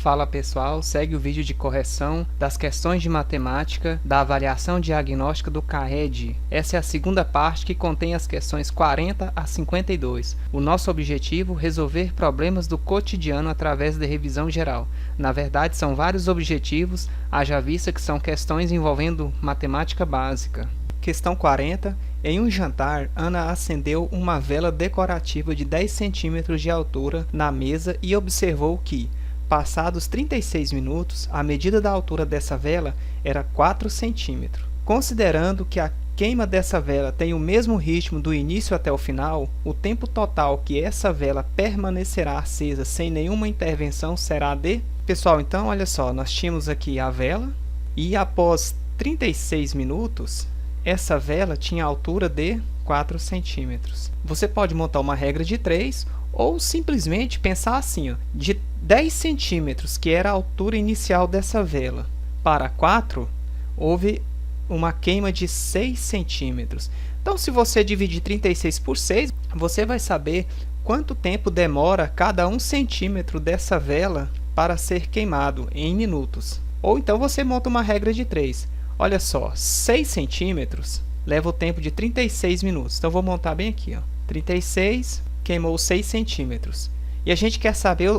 Fala pessoal, segue o vídeo de correção das questões de matemática da avaliação diagnóstica do CAED. Essa é a segunda parte que contém as questões 40 a 52. O nosso objetivo é resolver problemas do cotidiano através da revisão geral. Na verdade, são vários objetivos, haja vista que são questões envolvendo matemática básica. Questão 40. Em um jantar, Ana acendeu uma vela decorativa de 10 centímetros de altura na mesa e observou que, passados 36 minutos, a medida da altura dessa vela era 4 centímetros. Considerando que a queima dessa vela tem o mesmo ritmo do início até o final, o tempo total que essa vela permanecerá acesa sem nenhuma intervenção será de... Pessoal, então, olha só, nós tínhamos aqui a vela e após 36 minutos, essa vela tinha a altura de 4 centímetros. Você pode montar uma regra de 3 ou simplesmente pensar assim, ó, de 10 centímetros, que era a altura inicial dessa vela, para 4, houve uma queima de 6 centímetros. Então, se você dividir 36 por 6, você vai saber quanto tempo demora cada 1 centímetro dessa vela para ser queimado em minutos. Ou então você monta uma regra de 3. Olha só, 6 centímetros leva o tempo de 36 minutos. Então, vou montar bem aqui, ó. 36 queimou 6 centímetros. E a gente quer saber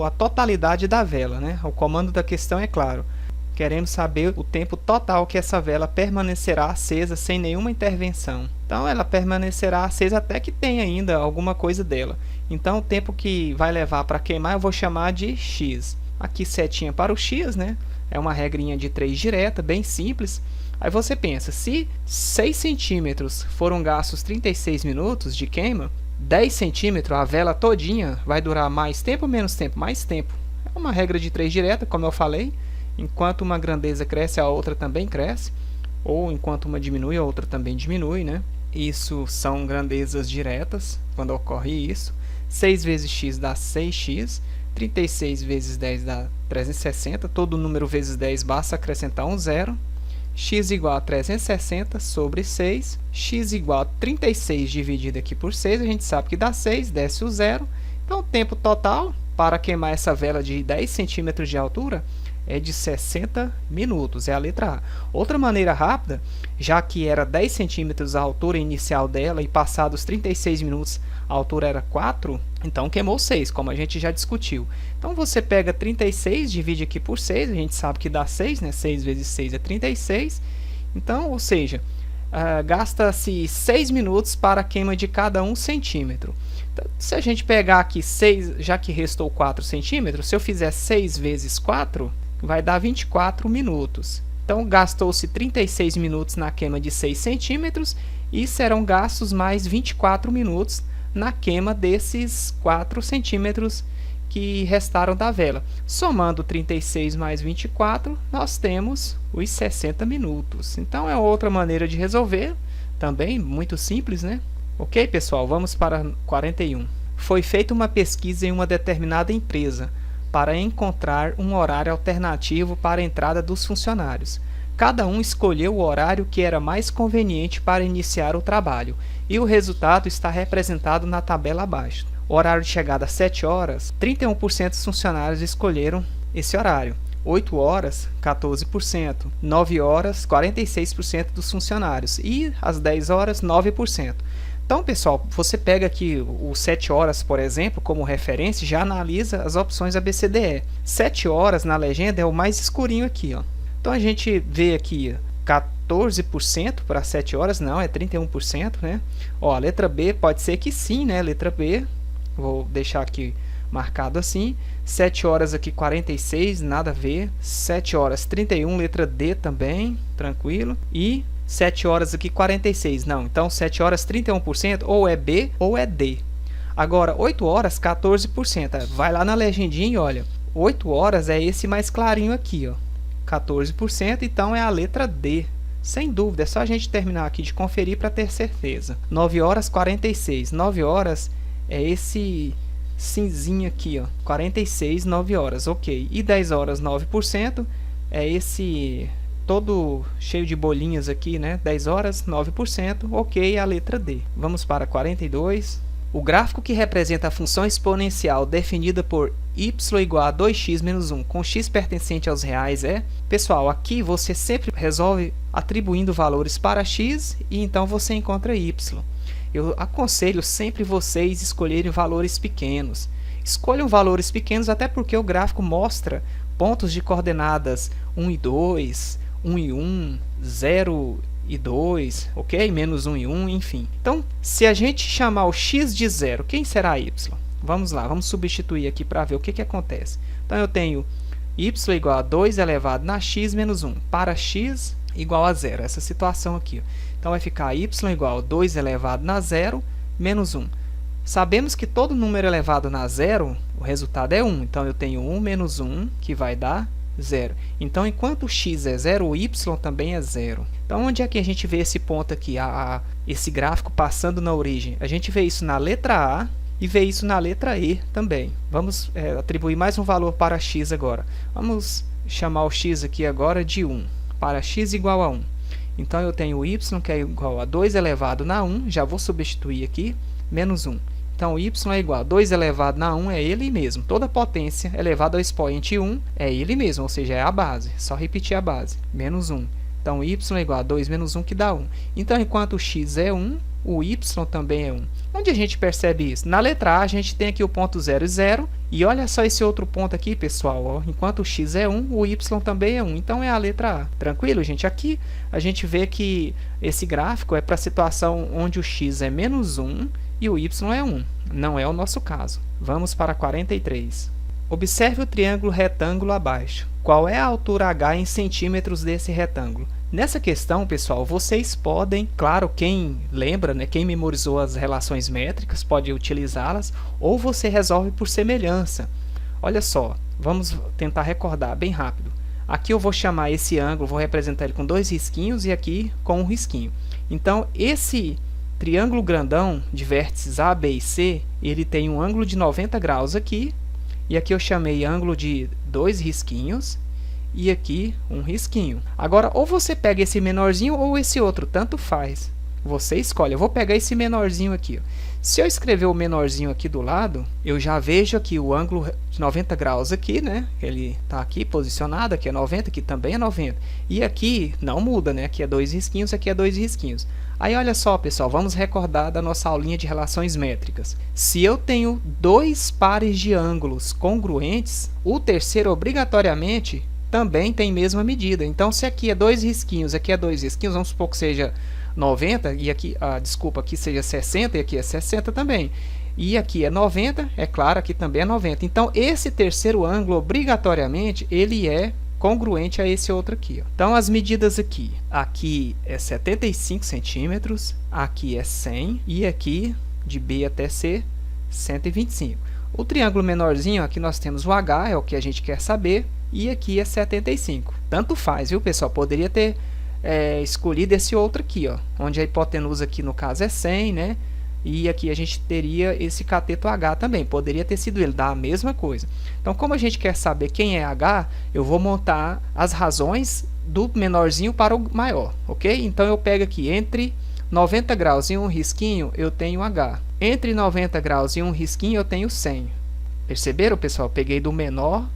a totalidade da vela, né? O comando da questão é claro. Queremos saber o tempo total que essa vela permanecerá acesa sem nenhuma intervenção. Então, ela permanecerá acesa até que tenha ainda alguma coisa dela. Então, o tempo que vai levar para queimar eu vou chamar de x. Aqui setinha para o x, né? É uma regrinha de 3 direta, bem simples. Aí você pensa, se 6 centímetros foram gastos 36 minutos de queima, 10 centímetros, a vela todinha, vai durar mais tempo ou menos tempo? Mais tempo. É uma regra de 3 direta, como eu falei. Enquanto uma grandeza cresce, a outra também cresce. Ou enquanto uma diminui, a outra também diminui, né? Isso são grandezas diretas, quando ocorre isso. 6 vezes x dá 6x. 36 vezes 10 dá 360. Todo número vezes 10 basta acrescentar um zero. X igual a 360 sobre 6. X igual a 36 dividido aqui por 6. A gente sabe que dá 6, desce o zero. Então, o tempo total para queimar essa vela de 10 centímetros de altura é de 60 minutos. É a letra A. Outra maneira rápida, já que era 10 centímetros a altura inicial dela e passados 36 minutos a altura era 4, então queimou 6, como a gente já discutiu. Então, você pega 36, divide aqui por 6, a gente sabe que dá 6, né? 6 vezes 6 é 36. Então, ou seja, gasta-se 6 minutos para a queima de cada 1 centímetro. Então, se a gente pegar aqui 6, já que restou 4 centímetros, se eu fizer 6 vezes 4, vai dar 24 minutos. Então, gastou-se 36 minutos na queima de 6 centímetros e serão gastos mais 24 minutos na queima desses 4 centímetros que restaram da vela. Somando 36 mais 24, nós temos os 60 minutos. Então, é outra maneira de resolver, também muito simples, né? Ok, pessoal, vamos para 41. Foi feita uma pesquisa em uma determinada empresa para encontrar um horário alternativo para a entrada dos funcionários. Cada um escolheu o horário que era mais conveniente para iniciar o trabalho, e o resultado está representado na tabela abaixo. O horário de chegada às 7 horas, 31% dos funcionários escolheram esse horário. 8 horas, 14%. 9 horas, 46% dos funcionários. E às 10 horas, 9%. Então, pessoal, você pega aqui o 7 horas, por exemplo, como referência e já analisa as opções ABCDE. 7 horas na legenda é o mais escurinho aqui, ó. Então, a gente vê aqui 14% para 7 horas, não, é 31%, né? Ó, a letra B pode ser que sim, né? Letra B, vou deixar aqui marcado assim. 7 horas aqui 46, nada a ver. 7 horas 31, letra D também, tranquilo. E 7 horas aqui 46, não. Então, 7 horas 31%, ou é B ou é D. Agora, 8 horas 14%. Vai lá na legendinha e olha. 8 horas é esse mais clarinho aqui, ó. 14%, então é a letra D. Sem dúvida, é só a gente terminar aqui de conferir para ter certeza. 9 horas 46. 9 horas é esse cinzinho aqui, ó. 46, 9 horas, ok. E 10 horas 9% é esse todo cheio de bolinhas aqui, né? 10 horas 9%, ok, é a letra D. Vamos para 42. O gráfico que representa a função exponencial definida por y igual a 2x menos 1, com x pertencente aos reais Pessoal, aqui você sempre resolve atribuindo valores para x e então você encontra y. Eu aconselho sempre vocês escolherem valores pequenos. Escolham valores pequenos até porque o gráfico mostra pontos de coordenadas 1 e 2, 1 e 1, 0 e 2, ok? Menos 1 e 1, enfim. Então, se a gente chamar o x de 0, quem será y? Vamos lá, vamos substituir aqui para ver o que acontece. Então, eu tenho y igual a 2 elevado na x menos 1 para x igual a 0. Essa situação aqui. Então, vai ficar y igual a 2 elevado na 0 menos 1. Sabemos que todo número elevado na 0, o resultado é 1. Então, eu tenho 1 menos 1, que vai dar 0. Então, enquanto x é 0, o y também é 0. Então, onde é que a gente vê esse ponto aqui, esse gráfico passando na origem? A gente vê isso na letra A e vê isso na letra E também. Vamos atribuir mais um valor para x agora. Vamos chamar o x aqui agora de 1, para x igual a 1. Então, eu tenho y, que é igual a 2 elevado na 1, já vou substituir aqui, menos 1. Então, y é igual a 2 elevado na 1 é ele mesmo. Toda potência elevada ao expoente 1 é ele mesmo, ou seja, é a base. Só repetir a base. Menos 1. Então, y é igual a 2 menos 1, que dá 1. Então, enquanto o x é 1, o y também é 1. Onde a gente percebe isso? Na letra A, a gente tem aqui o ponto 0 e 0. E olha só esse outro ponto aqui, pessoal. Ó. Enquanto o x é 1, o y também é 1. Então, é a letra A. Tranquilo, gente? Aqui, a gente vê que esse gráfico é para a situação onde o x é menos 1 e o y é 1. Não é o nosso caso. Vamos para 43. Observe o triângulo retângulo abaixo. Qual é a altura h em centímetros desse retângulo? Nessa questão, pessoal, vocês podem, claro, quem lembra, né, quem memorizou as relações métricas, pode utilizá-las, ou você resolve por semelhança. Olha só, vamos tentar recordar bem rápido. Aqui eu vou chamar esse ângulo, vou representar ele com 2 risquinhos e aqui com um risquinho. Então, esse triângulo grandão de vértices A, B e C, ele tem um ângulo de 90 graus aqui, e aqui eu chamei ângulo de 2 risquinhos, e aqui um risquinho. Agora, ou você pega esse menorzinho ou esse outro, tanto faz. Você escolhe. Eu vou pegar esse menorzinho aqui. Ó. Se eu escrever o menorzinho aqui do lado, eu já vejo aqui o ângulo de 90 graus aqui, né? Ele está aqui posicionado, aqui é 90, aqui também é 90. E aqui não muda, né? Aqui é 2 risquinhos, aqui é 2 risquinhos. Aí, olha só, pessoal, vamos recordar da nossa aulinha de relações métricas. Se eu tenho 2 pares de ângulos congruentes, o terceiro, obrigatoriamente, também tem mesma medida. Então, se aqui é 2 risquinhos, aqui é 2 risquinhos, vamos supor que seja 90, e aqui, desculpa, aqui seja 60, e aqui é 60 também. E aqui é 90, é claro, aqui também é 90. Então, esse terceiro ângulo, obrigatoriamente, ele é congruente a esse outro aqui. Ó. Então, as medidas aqui é 75 centímetros, aqui é 100, e aqui, de B até C, 125. O triângulo menorzinho, aqui nós temos o H, é o que a gente quer saber, e aqui é 75. Tanto faz, viu, pessoal? Poderia ter escolhido esse outro aqui, ó, onde a hipotenusa aqui, no caso, é 100, né? E aqui a gente teria esse cateto H também. Poderia ter sido ele, dá a mesma coisa. Então, como a gente quer saber quem é H, eu vou montar as razões do menorzinho para o maior, ok? Então, eu pego aqui, entre 90 graus e um risquinho, eu tenho H. Entre 90 graus e um risquinho, eu tenho 100. Perceberam, pessoal? Peguei do menor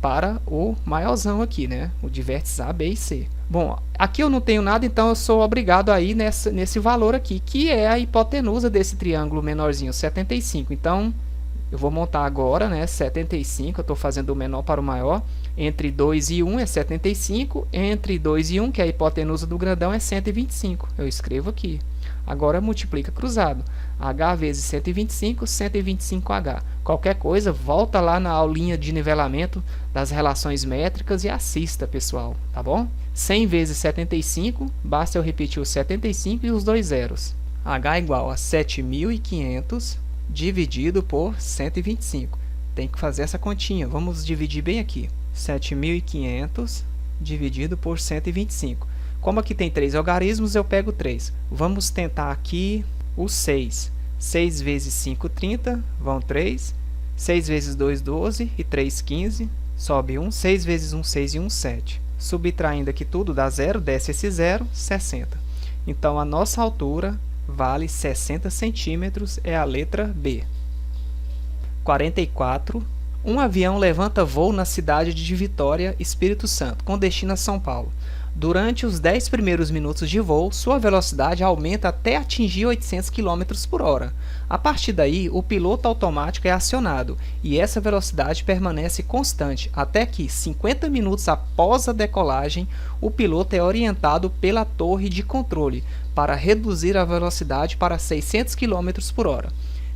para o maiorzão aqui, né? O de vértices A, B e C. Bom, aqui eu não tenho nada, então eu sou obrigado a ir nesse valor aqui, que é a hipotenusa desse triângulo menorzinho, 75. Então, eu vou montar agora, né? 75, eu estou fazendo do menor para o maior. Entre 2 e 1 é 75. Entre 2 e 1, que é a hipotenusa do grandão, é 125. Eu escrevo aqui. Agora, multiplica cruzado. H vezes 125, 125H. Qualquer coisa, volta lá na aulinha de nivelamento das relações métricas e assista, pessoal. Tá bom? 100 vezes 75, basta eu repetir o 75 e os dois zeros. H igual a 7.500 dividido por 125. Tem que fazer essa continha. Vamos dividir bem aqui. 7.500 dividido por 125. Como aqui tem 3 algarismos, eu pego 3. Vamos tentar aqui o 6. 6 vezes 5, 30, vão 3. 6 vezes 2, 12 e 3, 15. Sobe 1. 6 vezes 1, 6 e 1, 7. Subtraindo aqui tudo, dá 0. Desce esse 0, 60. Então, a nossa altura vale 60 centímetros, é a letra B. 44. Um avião levanta voo na cidade de Vitória, Espírito Santo, com destino a São Paulo. Durante os 10 primeiros minutos de voo, sua velocidade aumenta até atingir 800 km por hora. A partir daí, o piloto automático é acionado e essa velocidade permanece constante até que, 50 minutos após a decolagem, o piloto é orientado pela torre de controle para reduzir a velocidade para 600 km por hora.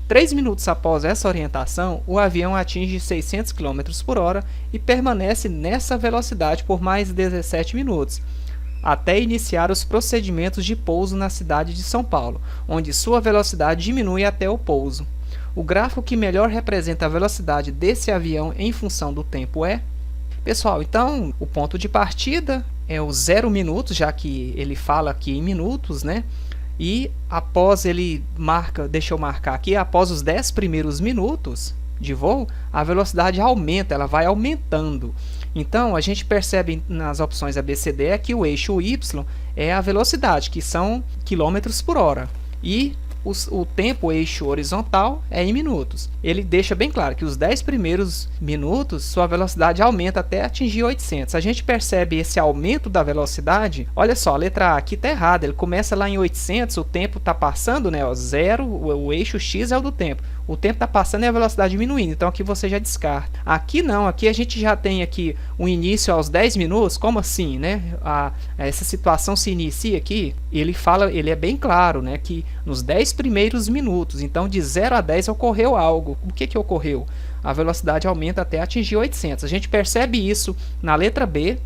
3 minutos após essa orientação, o avião atinge 600 km por hora e permanece nessa velocidade por mais 17 minutos, até iniciar os procedimentos de pouso na cidade de São Paulo, onde sua velocidade diminui até o pouso. O gráfico que melhor representa a velocidade desse avião em função do tempo é... Pessoal, então o ponto de partida é o 0 minutos, já que ele fala aqui em minutos, né? E após ele deixa eu marcar aqui, após os 10 primeiros minutos de voo, a velocidade aumenta, ela vai aumentando. Então, a gente percebe nas opções ABCD que o eixo Y é a velocidade, que são quilômetros por hora. E o tempo, o eixo horizontal, é em minutos. Ele deixa bem claro que os 10 primeiros minutos, sua velocidade aumenta até atingir 800. A gente percebe esse aumento da velocidade. Olha só, a letra A aqui está errada. Ele começa lá em 800, o tempo está passando, né? 0, o eixo X é o do tempo. O tempo está passando e a velocidade diminuindo, então aqui você já descarta. Aqui não, aqui a gente já tem aqui o início aos 10 minutos, como assim, né? Essa situação se inicia aqui, ele é bem claro, né? Que nos 10 primeiros minutos, então de 0 a 10 ocorreu algo. O que ocorreu? A velocidade aumenta até atingir 800. A gente percebe isso na letra B,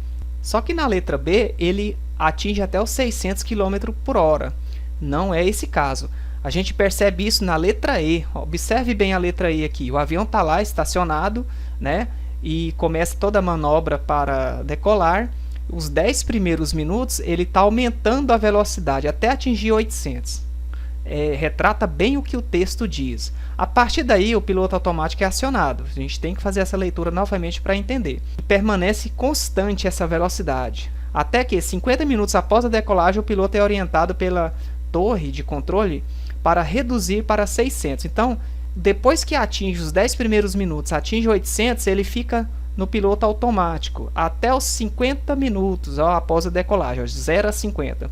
só que na letra B ele atinge até os 600 km por hora. Não é esse caso. A gente percebe isso na letra E. Observe bem a letra E aqui. O avião está lá estacionado, né? E começa toda a manobra para decolar. Os 10 primeiros minutos ele está aumentando a velocidade até atingir 800. Retrata bem o que o texto diz. A partir daí o piloto automático é acionado. A gente tem que fazer essa leitura novamente para entender. Permanece constante essa velocidade. Até que 50 minutos após a decolagem o piloto é orientado pela torre de controle para reduzir para 600. Então, depois que atinge os 10 primeiros minutos, atinge 800, ele fica no piloto automático até os 50 minutos após a decolagem, 0 a 50.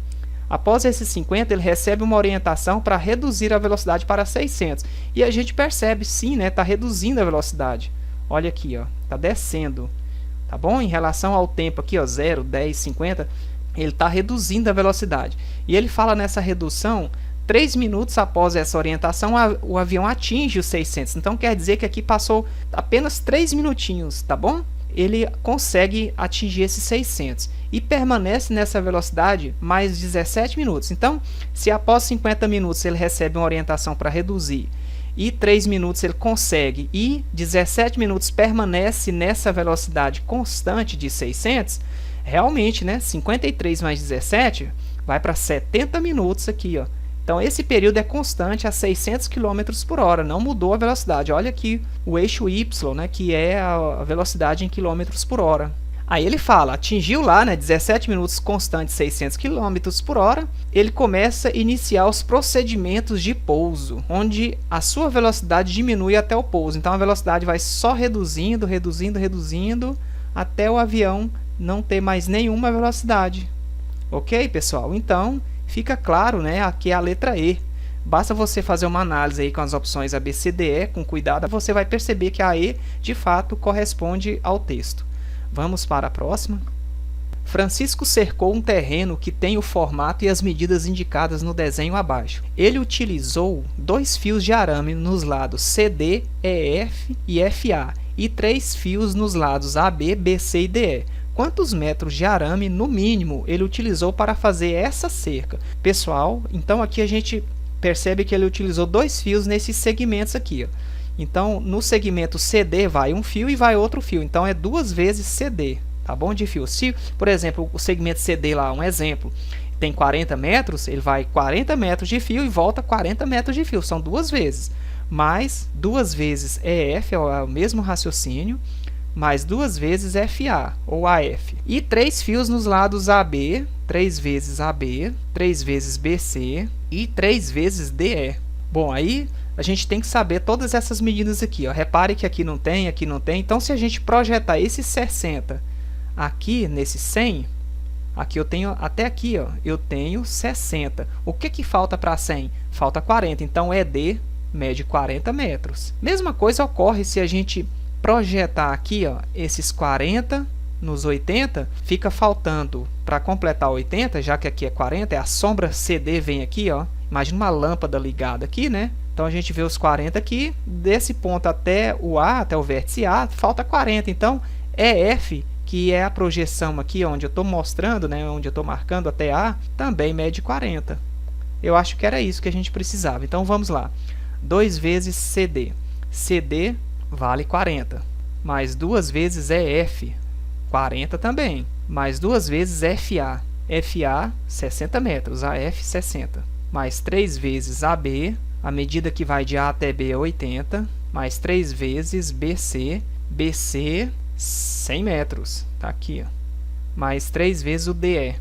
Após esses 50, ele recebe uma orientação para reduzir a velocidade para 600. E a gente percebe, sim, né, está reduzindo a velocidade. Olha aqui, está descendo. Tá bom? Em relação ao tempo aqui, 0, 10, 50, ele está reduzindo a velocidade. E ele fala nessa redução... 3 minutos após essa orientação, o avião atinge os 600. Então, quer dizer que aqui passou apenas 3 minutinhos, tá bom? Ele consegue atingir esses 600 e permanece nessa velocidade mais 17 minutos. Então, se após 50 minutos ele recebe uma orientação para reduzir e 3 minutos ele consegue e 17 minutos permanece nessa velocidade constante de 600, realmente, né, 53 mais 17 vai para 70 minutos aqui, ó. Então, esse período é constante a 600 km por hora, não mudou a velocidade. Olha aqui o eixo Y, né, que é a velocidade em quilômetros por hora. Aí ele fala, atingiu lá, né, 17 minutos constante 600 km por hora, ele começa a iniciar os procedimentos de pouso, onde a sua velocidade diminui até o pouso. Então, a velocidade vai só reduzindo, até o avião não ter mais nenhuma velocidade. Ok, pessoal? Então... fica claro, né, aqui é a letra E. Basta você fazer uma análise aí com as opções A, B, C, D, E, com cuidado, você vai perceber que a E, de fato, corresponde ao texto. Vamos para a próxima. Francisco cercou um terreno que tem o formato e as medidas indicadas no desenho abaixo. Ele utilizou 2 fios de arame nos lados CD, EF e FA e 3 fios nos lados AB, BC e DE. Quantos metros de arame, no mínimo, ele utilizou para fazer essa cerca? Pessoal, então aqui a gente percebe que ele utilizou 2 fios nesses segmentos aqui. Ó. Então, no segmento CD vai um fio e vai outro fio. Então, é 2 vezes CD, tá bom? De fio. Se, por exemplo, o segmento CD lá, um exemplo, tem 40 metros, ele vai 40 metros de fio e volta 40 metros de fio. São 2 vezes. Mais 2 vezes EF, é o mesmo raciocínio. Mais 2 vezes FA, ou AF. E 3 fios nos lados AB, 3 vezes AB, 3 vezes BC e 3 vezes DE. Bom, aí a gente tem que saber todas essas medidas aqui, ó. Repare que aqui não tem, então se a gente projetar esse 60 aqui nesse 100, aqui eu tenho, até aqui, ó, eu tenho 60. O que que falta para 100? Falta 40, então ED mede 40 metros. Mesma coisa ocorre se a gente projetar aqui, ó, esses 40 nos 80, fica faltando para completar 80, já que aqui é 40, a sombra CD vem aqui, ó. Imagina uma lâmpada ligada aqui, né? Então a gente vê os 40 aqui, desse ponto até o A, até o vértice A, falta 40. Então EF, que é a projeção aqui onde eu estou mostrando, né, onde eu estou marcando até A, também mede 40. Eu acho que era isso que a gente precisava. Então vamos lá. 2 vezes CD. CD vale 40. Mais 2 vezes EF, 40 também. Mais 2 vezes FA. FA, 60 metros. AF, 60. Mais 3 vezes AB. A medida que vai de A até B é 80. Mais 3 vezes BC. BC, 100 metros. Tá aqui, ó. Mais 3 vezes o DE.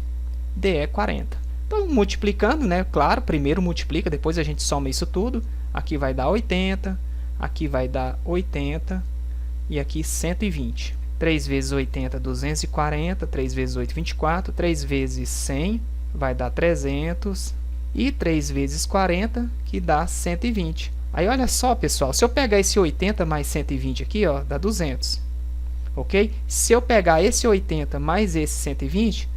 DE, 40. Então, multiplicando, né? Claro, primeiro multiplica, depois a gente soma isso tudo. Aqui vai dar 80. Aqui vai dar 80. E aqui 120. 3 vezes 80, 240. 3 vezes 8, 24. 3 vezes 100 vai dar 300. E 3 vezes 40, que dá 120. Aí, olha só, pessoal. Se eu pegar esse 80 mais 120 aqui, ó, dá 200. Ok? Se eu pegar esse 80 mais esse 120,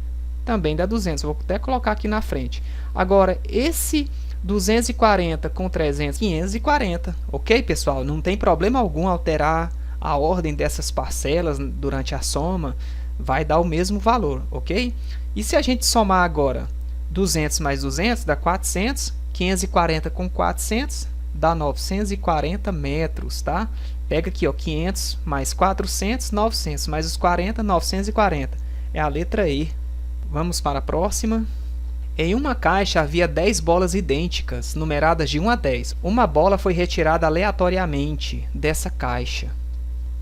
também dá 200. Eu vou até colocar aqui na frente. Agora, esse 240 com 300, 540. Ok, pessoal? Não tem problema algum alterar a ordem dessas parcelas durante a soma. Vai dar o mesmo valor, ok? E se a gente somar agora 200 mais 200, dá 400. 540 com 400, dá 940 metros, tá? Pega aqui, ó, 500 mais 400, 900 mais os 40, 940. É a letra E. Vamos para a próxima. Em uma caixa havia 10 bolas idênticas, numeradas de 1 a 10. Uma bola foi retirada aleatoriamente dessa caixa.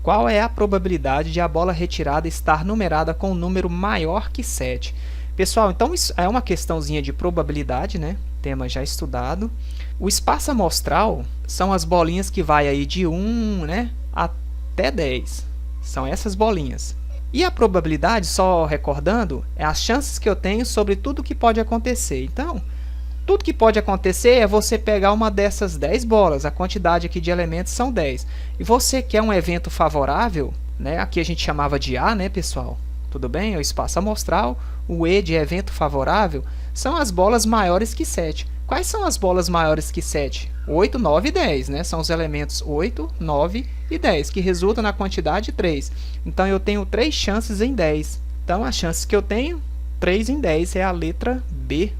Qual é a probabilidade de a bola retirada estar numerada com um número maior que 7? Pessoal, então isso é uma questãozinha de probabilidade, né? Tema já estudado. O espaço amostral são as bolinhas que vai aí de 1, né, até 10. São essas bolinhas. E a probabilidade, só recordando, é as chances que eu tenho sobre tudo que pode acontecer. Então, tudo que pode acontecer é você pegar uma dessas 10 bolas. A quantidade aqui de elementos são 10. E você quer um evento favorável, né? Aqui a gente chamava de A, né, pessoal? Tudo bem? É o espaço amostral. O E de evento favorável são as bolas maiores que 7. Quais são as bolas maiores que 7? 8, 9 e 10, né? São os elementos 8, 9 e 10, que resultam na quantidade 3. Então, eu tenho 3 chances em 10. Então, as chances que eu tenho, 3 em 10, é a letra B.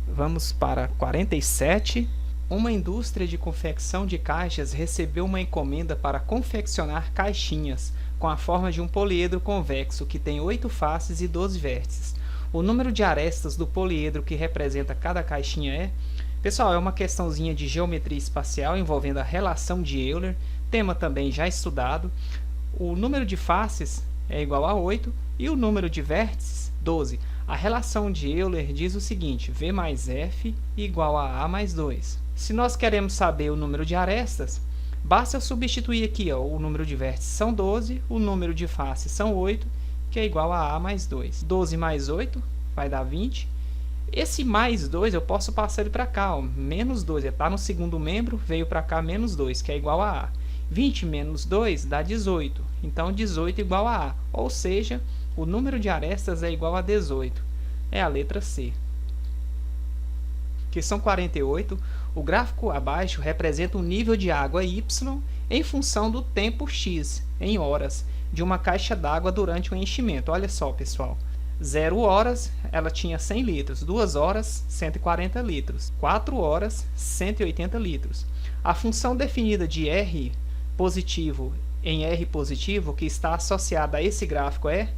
Vamos para 47. Uma indústria de confecção de caixas recebeu uma encomenda para confeccionar caixinhas com a forma de um poliedro convexo que tem 8 faces e 12 vértices. O número de arestas do poliedro que representa cada caixinha é... Pessoal, é uma questãozinha de geometria espacial envolvendo a relação de Euler, tema também já estudado. O número de faces é igual a 8 e o número de vértices, 12. A relação de Euler diz o seguinte: V mais F igual a A mais 2. Se nós queremos saber o número de arestas, basta eu substituir aqui, ó, o número de vértices são 12, o número de faces são 8, que é igual a A mais 2. 12 mais 8 vai dar 20. Esse mais 2 eu posso passar ele para cá, ó, menos 2. Está no segundo membro, veio para cá menos 2, que é igual a A. 20 menos 2 dá 18. Então, 18 igual a A. Ou seja, o número de arestas é igual a 18. É a letra C. Questão 48. O gráfico abaixo representa o nível de água Y em função do tempo X, em horas, de uma caixa d'água durante o enchimento. Olha só, pessoal. 0 horas, ela tinha 100 litros. 2 horas, 140 litros. 4 horas, 180 litros. A função definida de R positivo em R positivo, que está associada a esse gráfico, é...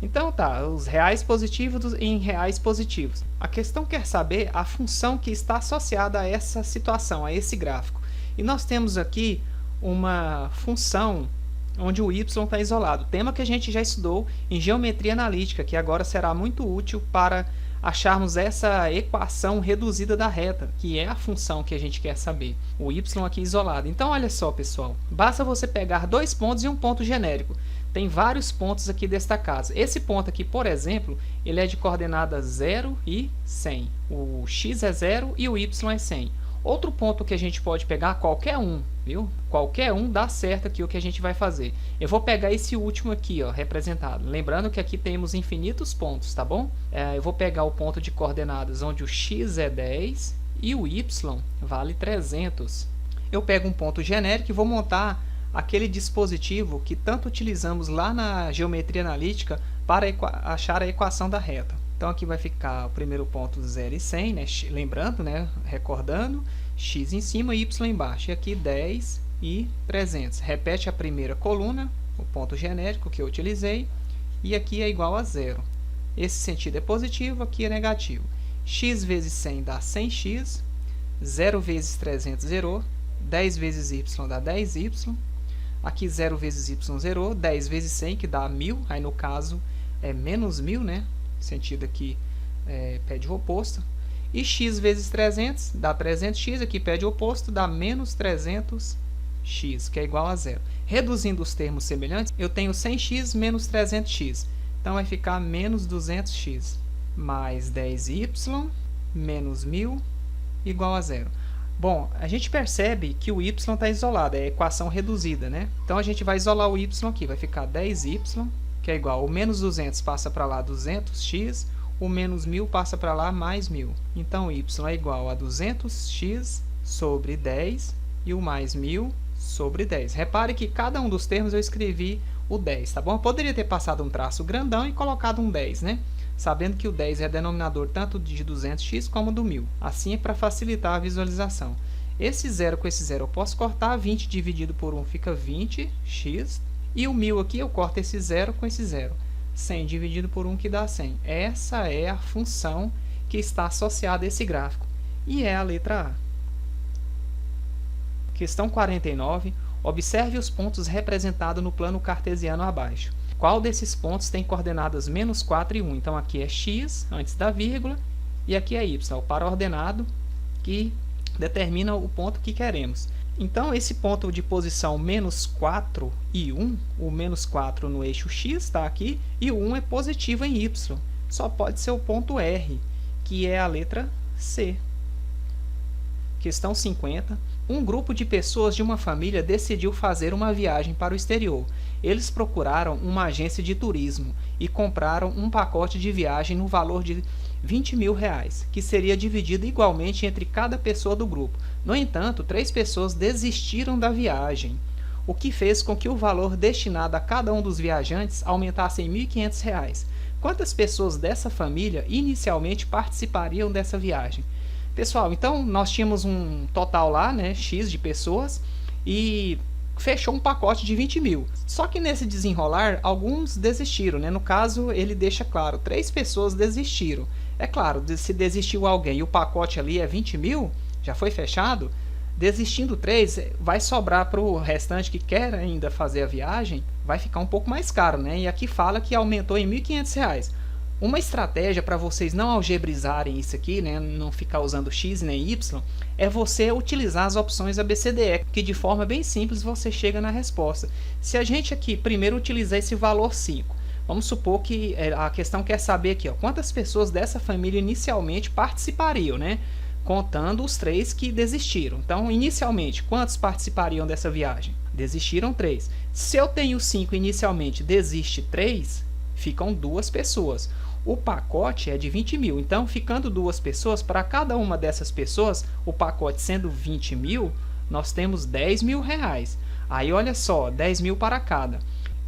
Então, tá, os reais positivos em reais positivos. A questão quer saber a função que está associada a essa situação, a esse gráfico. E nós temos aqui uma função onde o y está isolado. Tema que a gente já estudou em geometria analítica, que agora será muito útil para acharmos essa equação reduzida da reta, que é a função que a gente quer saber, o y aqui isolado. Então, olha só, pessoal, basta você pegar dois pontos e um ponto genérico. Tem vários pontos aqui destacados. Esse ponto aqui, por exemplo, ele é de coordenadas 0 e 100. O x é 0 e o y é 100. Outro ponto que a gente pode pegar, qualquer um, viu? Qualquer um dá certo aqui o que a gente vai fazer. Eu vou pegar esse último aqui, ó, representado. Lembrando que aqui temos infinitos pontos, tá bom? Eu vou pegar o ponto de coordenadas onde o x é 10 e o y vale 300. Eu pego um ponto genérico e vou montar aquele dispositivo que tanto utilizamos lá na geometria analítica para achar a equação da reta. Então, aqui vai ficar o primeiro ponto 0 e 100, né? Lembrando, né? Recordando, x em cima e y embaixo. E aqui 10 e 300. Repete a primeira coluna, o ponto genérico que eu utilizei, e aqui é igual a 0. Esse sentido é positivo, aqui é negativo. X vezes 100 dá 100x, 0 vezes 300 zerou, 10 vezes y dá 10y, aqui 0 vezes y zerou, 10 vezes 100 que dá 1000, aí no caso é menos 1000, né? Sentido aqui pede o oposto. E x vezes 300 dá 300x, aqui pede o oposto, dá menos 300x, que é igual a 0. Reduzindo os termos semelhantes, eu tenho 100x menos 300x. Então, vai ficar menos 200x mais 10y menos 1000 igual a 0. Bom, a gente percebe que o y está isolado, é a equação reduzida, né? Então, a gente vai isolar o y aqui, vai ficar 10y, que é igual, o menos 200 passa para lá 200x, o menos 1000 passa para lá mais 1000. Então, y é igual a 200x sobre 10 e o mais 1000 sobre 10. Repare que cada um dos termos eu escrevi o 10, tá bom? Eu poderia ter passado um traço grandão e colocado um 10, né? Sabendo que o 10 é denominador tanto de 200x como do 1000. Assim é para facilitar a visualização. Esse 0 com esse 0 eu posso cortar, 20 dividido por 1 fica 20x, e o 1000 aqui eu corto esse 0 com esse 0. 100 dividido por 1 que dá 100. Essa é a função que está associada a esse gráfico. E é a letra A. Questão 49. Observe os pontos representados no plano cartesiano abaixo. Qual desses pontos tem coordenadas menos 4 e 1? Então, aqui é x, antes da vírgula, e aqui é y, o par ordenado que determina o ponto que queremos. Então, esse ponto de posição menos 4 e 1, o menos 4 no eixo x está aqui, e o 1 é positivo em y. Só pode ser o ponto R, que é a letra C. Questão 50. Um grupo de pessoas de uma família decidiu fazer uma viagem para o exterior. Eles procuraram uma agência de turismo e compraram um pacote de viagem no valor de R$20.000, que seria dividido igualmente entre cada pessoa do grupo. No entanto, 3 pessoas desistiram da viagem, o que fez com que o valor destinado a cada um dos viajantes aumentasse em R$1.500. Quantas pessoas dessa família inicialmente participariam dessa viagem? Pessoal, então nós tínhamos um total lá, né, X de pessoas, e fechou um pacote de 20.000. Só que nesse desenrolar, alguns desistiram, né? No caso, ele deixa claro, 3 pessoas desistiram. É claro, se desistiu alguém e o pacote ali é 20.000, já foi fechado, desistindo 3, vai sobrar para o restante que quer ainda fazer a viagem, vai ficar um pouco mais caro, né? E aqui fala que aumentou em R$1.500. Uma estratégia para vocês não algebrizarem isso aqui, né, não ficar usando x nem y, é você utilizar as opções ABCDE, que de forma bem simples você chega na resposta. Se a gente aqui primeiro utilizar esse valor 5, vamos supor que a questão quer saber aqui, ó, quantas pessoas dessa família inicialmente participariam, né, contando os 3 que desistiram. Então, inicialmente, quantos participariam dessa viagem? Desistiram 3. Se eu tenho 5 inicialmente, desiste 3, ficam 2 pessoas. O pacote é de 20.000, então ficando 2 pessoas, para cada uma dessas pessoas, o pacote sendo 20.000, nós temos R$10.000. Aí olha só, 10.000 para cada.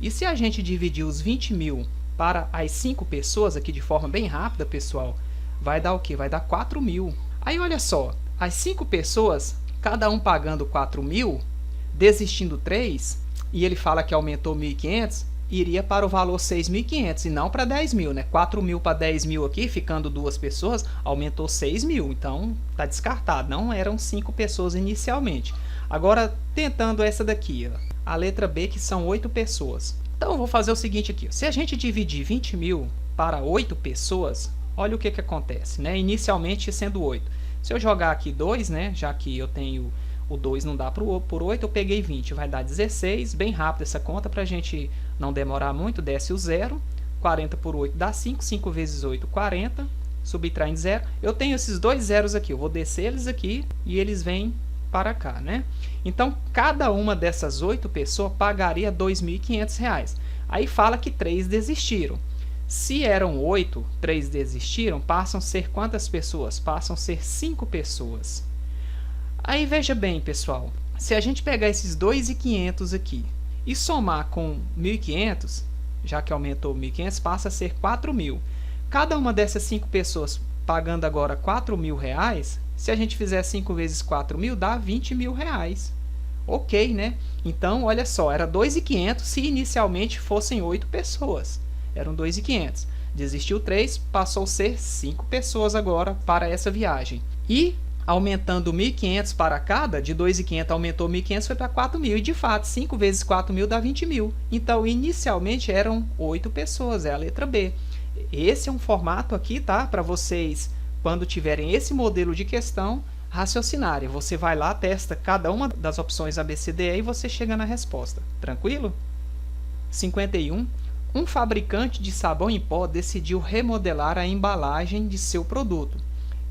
E se a gente dividir os 20.000 para as 5 pessoas, aqui de forma bem rápida, pessoal, vai dar o quê? Vai dar 4.000. Aí olha só, as 5 pessoas, cada um pagando 4.000, desistindo 3, e ele fala que aumentou 1.500, iria para o valor 6.500 e não para 10.000, né? 4.000 para 10.000 aqui, ficando 2 pessoas, aumentou 6.000. Então, está descartado. Não eram 5 pessoas inicialmente. Agora, tentando essa daqui, ó, a letra B, que são 8 pessoas. Então, eu vou fazer o seguinte aqui. Ó. Se a gente dividir 20.000 para 8 pessoas, olha o que acontece, né? Inicialmente sendo 8. Se eu jogar aqui 2, né? Já que eu tenho o 2 não dá por 8, eu peguei 20, vai dar 16. Bem rápido essa conta para a gente não demorar muito. Desce o 0, 40 por 8 dá 5, 5 vezes 8, 40, subtraindo 0. Eu tenho esses dois zeros aqui, eu vou descer eles aqui e eles vêm para cá, né? Então, cada uma dessas 8 pessoas pagaria R$ 2.500. Aí fala que 3 desistiram. Se eram 8, 3 desistiram, passam a ser quantas pessoas? Passam a ser 5 pessoas. Aí veja bem, pessoal, se a gente pegar esses 2.500 aqui e somar com 1.500, já que aumentou 1.500, passa a ser 4.000. Cada uma dessas 5 pessoas pagando agora R$ 4.000, se a gente fizer 5 vezes 4.000, dá R$ 20.000. Ok, né? Então, olha só, era 2.500 se inicialmente fossem 8 pessoas. Eram 2.500. Desistiu 3, passou a ser 5 pessoas agora para essa viagem. E aumentando 1.500 para cada, de 2.500 aumentou 1.500, foi para 4.000. E de fato, 5 vezes 4.000 dá 20.000. Então, inicialmente eram 8 pessoas, é a letra B. Esse é um formato aqui, tá? Para vocês, quando tiverem esse modelo de questão, raciocinarem. Você vai lá, testa cada uma das opções A, B, C, D, E e você chega na resposta. Tranquilo? 51. Um fabricante de sabão em pó decidiu remodelar a embalagem de seu produto,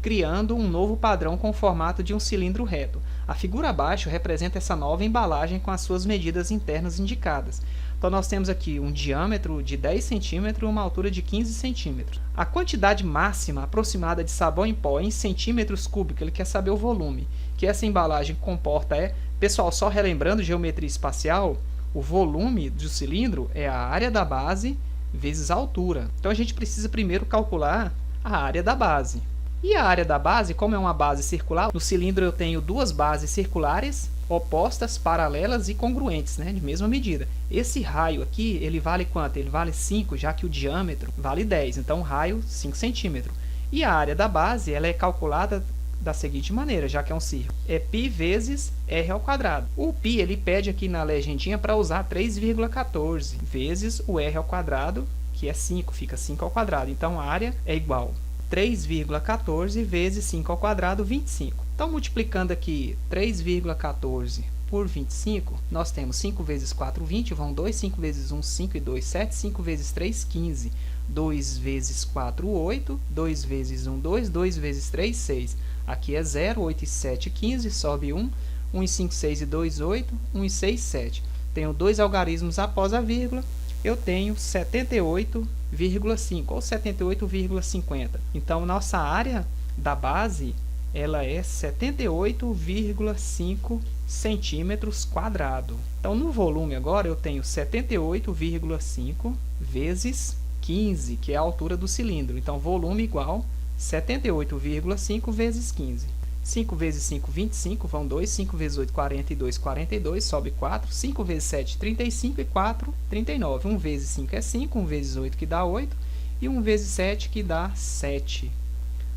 criando um novo padrão com o formato de um cilindro reto. A figura abaixo representa essa nova embalagem com as suas medidas internas indicadas. Então, nós temos aqui um diâmetro de 10 cm e uma altura de 15 cm. A quantidade máxima aproximada de sabão em pó em centímetros cúbicos, ele quer saber o volume que essa embalagem comporta é... Pessoal, só relembrando geometria espacial, o volume do cilindro é a área da base vezes a altura. Então, a gente precisa primeiro calcular a área da base. E a área da base, como é uma base circular, no cilindro eu tenho duas bases circulares opostas, paralelas e congruentes, né, de mesma medida. Esse raio aqui, ele vale quanto? Ele vale 5, já que o diâmetro vale 10. Então, o raio, 5 cm. E a área da base, ela é calculada da seguinte maneira, já que é um círculo. É π vezes r ao quadrado. O π, ele pede aqui na legendinha para usar 3,14 vezes o r ao quadrado, que é 5, fica 5 ao quadrado. Então, a área é igual 3,14 vezes 5 ao quadrado, 25. Então, multiplicando aqui 3,14 por 25, nós temos 5 vezes 4, 20, vão 2, 5 vezes 1, 5 e 2, 7, 5 vezes 3, 15, 2 vezes 4, 8, 2 vezes 1, 2, 2 vezes 3, 6. Aqui é 0, 8 e 7, 15, sobe 1, 1 e 5, 6 e 2, 8, 1 e 6, 7. Tenho dois algarismos após a vírgula, eu tenho 78,5 ou 78,50. Então, nossa área da base ela é 78,5 centímetros quadrados. Então, no volume agora, eu tenho 78,5 vezes 15, que é a altura do cilindro. Então, volume igual 78,5 vezes 15. 5 vezes 5, 25, vão 2. 5 vezes 8, 42, 42, sobe 4. 5 vezes 7, 35 e 4, 39. 1 vezes 5 é 5, 1 vezes 8 que dá 8 e 1 vezes 7 que dá 7.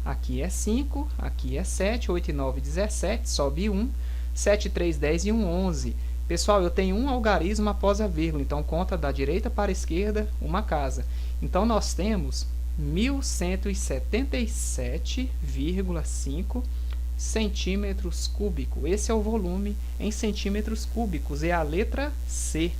Aqui é 5, aqui é 7, 8 e 9, 17, sobe 1. 7, 3, 10 e 1, 11. Pessoal, eu tenho um algarismo após a vírgula, então conta da direita para a esquerda uma casa. Então, nós temos 1.177,5 centímetros cúbicos. Esse é o volume em centímetros cúbicos, é a letra C.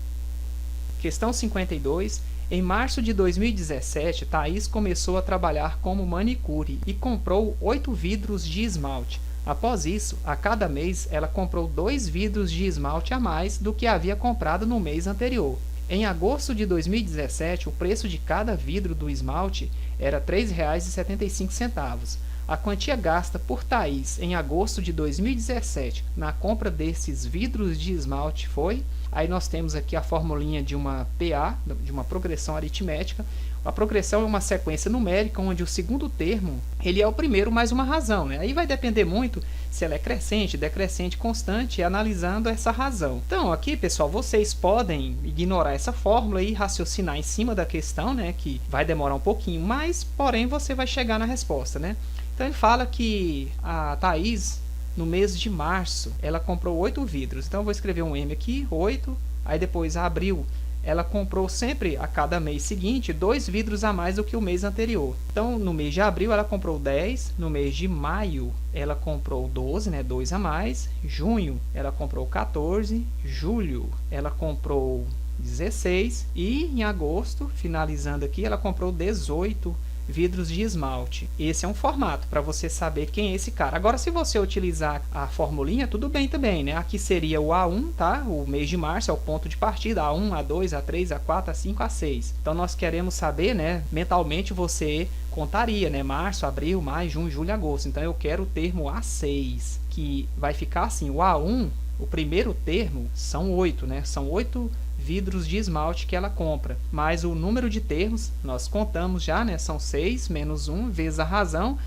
Questão 52. Em março de 2017, Thaís começou a trabalhar como manicure e comprou 8 vidros de esmalte. Após isso, a cada mês, ela comprou 2 vidros de esmalte a mais do que havia comprado no mês anterior. Em agosto de 2017, o preço de cada vidro do esmalte era R$ 3,75. A quantia gasta por Thaís em agosto de 2017 na compra desses vidros de esmalte foi... Aí nós temos aqui a formulinha de uma PA, de uma progressão aritmética. A progressão é uma sequência numérica onde o segundo termo ele é o primeiro mais uma razão, né? Aí vai depender muito se ela é crescente, decrescente, constante, analisando essa razão. Então, aqui, pessoal, vocês podem ignorar essa fórmula e raciocinar em cima da questão, né? Que vai demorar um pouquinho, mas, porém, você vai chegar na resposta, né? Então, ele fala que a Thaís, no mês de março, ela comprou 8 vidros. Então, eu vou escrever um M aqui, 8. Aí, depois, abril, ela comprou sempre, a cada mês seguinte, 2 vidros a mais do que o mês anterior. Então, no mês de abril, ela comprou 10, no mês de maio, ela comprou 12, né, 2 a mais, junho, ela comprou 14, julho, ela comprou 16 e em agosto, finalizando aqui, ela comprou 18 vidros de esmalte. Esse é um formato para você saber quem é esse cara. Agora, se você utilizar a formulinha, tudo bem também, né? Aqui seria o A1, tá? O mês de março é o ponto de partida, A1, A2, A3, A4, A5, A6. Então, nós queremos saber, né? Mentalmente, você contaria, né? Março, abril, maio, junho, julho, agosto. Então, eu quero o termo A6, que vai ficar assim, o A1, o primeiro termo, são 8, né? São 8 vidros de esmalte que ela compra, mas o número de termos nós contamos já, né? São 6 menos 1 vezes a razão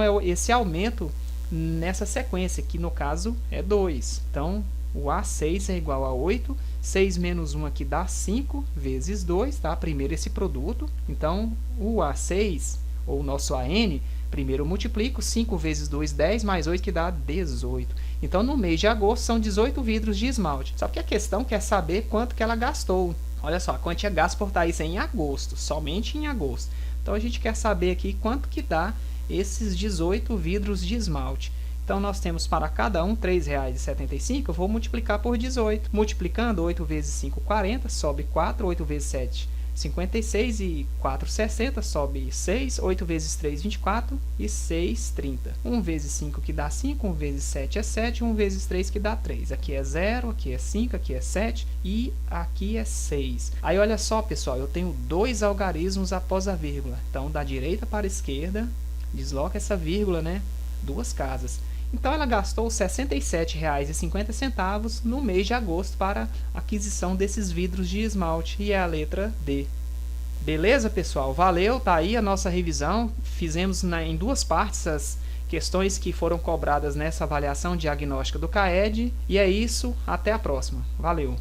é esse aumento nessa sequência, que no caso é 2. Então, o A6 é igual a 8, 6 menos 1 aqui dá 5 vezes 2, tá? Primeiro esse produto, então o A6, ou o nosso AN, primeiro eu multiplico, 5 vezes 2, 10, mais 8 que dá 18. Então, no mês de agosto, são 18 vidros de esmalte. Só que a questão quer saber quanto que ela gastou. Olha só, a quantia gasta por Thaís é em agosto, somente em agosto. Então, a gente quer saber aqui quanto que dá esses 18 vidros de esmalte. Então, nós temos para cada um R$ 3,75. Eu vou multiplicar por 18. Multiplicando, 8 vezes 5, 40, sobe 4. 8 vezes 7, 56 e 4, 60, sobe 6, 8 vezes 3, 24 e 6, 30. 1 vezes 5 que dá 5, 1 vezes 7 é 7, 1 vezes 3 que dá 3. Aqui é 0, aqui é 5, aqui é 7 e aqui é 6. Aí, olha só, pessoal, eu tenho 2 algarismos após a vírgula. Então, da direita para a esquerda, desloca essa vírgula, né? 2 casas. Então, ela gastou R$ 67,50 no mês de agosto para a aquisição desses vidros de esmalte, e é a letra D. Beleza, pessoal? Valeu, tá aí a nossa revisão. Fizemos em 2 partes as questões que foram cobradas nessa avaliação diagnóstica do CAED. E é isso, até a próxima. Valeu!